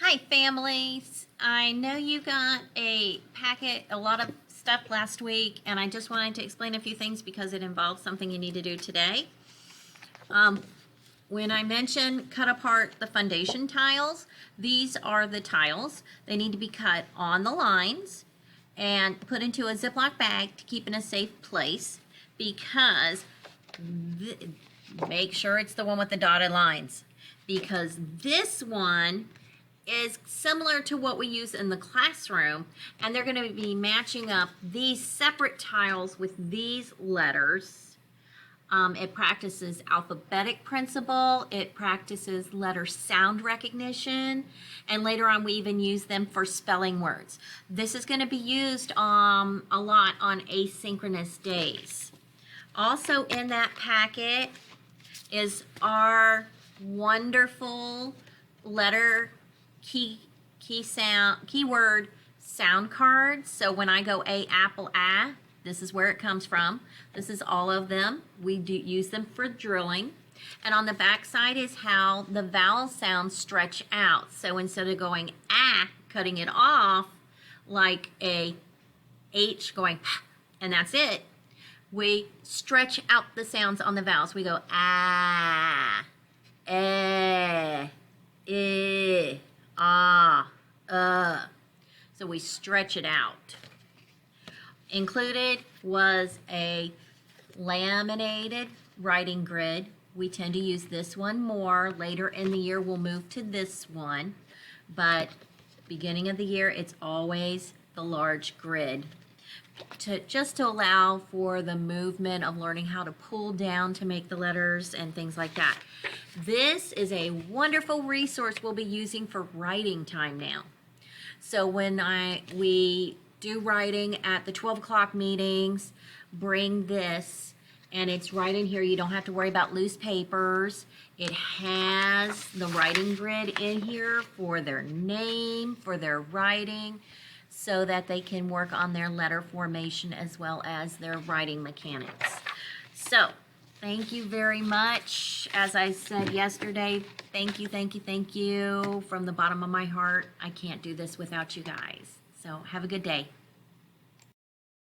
Hi families, I know you got a packet, a lot of stuff last week, and I just wanted to explain a few things because it involves something you need to do today. When I mention cut apart the foundation tiles, these are the tiles. They need to be cut on the lines and put into a Ziploc bag to keep in a safe place because make sure it's the one with the dotted lines, because this one is similar to what we use in the classroom, and they're going to be matching up these separate tiles with these letters. It practices alphabetic principle, it practices letter sound recognition, and later on we even use them for spelling words. This is going to be used a lot on asynchronous days. Also in that packet is our wonderful letter keyword sound cards. So when I go a, apple, ah, this is where it comes from. This is all of them. We do use them for drilling. And on the back side is how the vowel sounds stretch out. So instead of going ah, cutting it off like a H going and that's it, we stretch out the sounds on the vowels. We go ah, eh, ah, so we stretch it out. Included was a laminated writing grid. We tend to use this one more. Later in the year, we'll move to this one. But beginning of the year, it's always the large grid. Just to allow for the movement of learning how to pull down to make the letters and things like that. This is a wonderful resource we'll be using for writing time now. So when we do writing at the 12 o'clock meetings, bring this, and it's right in here. You don't have to worry about loose papers. It has the writing grid in here for their name, for their writing, so that they can work on their letter formation as well as their writing mechanics. So, thank you very much. As I said yesterday, thank you, thank you, thank you from the bottom of my heart. I can't do this without you guys. So have a good day.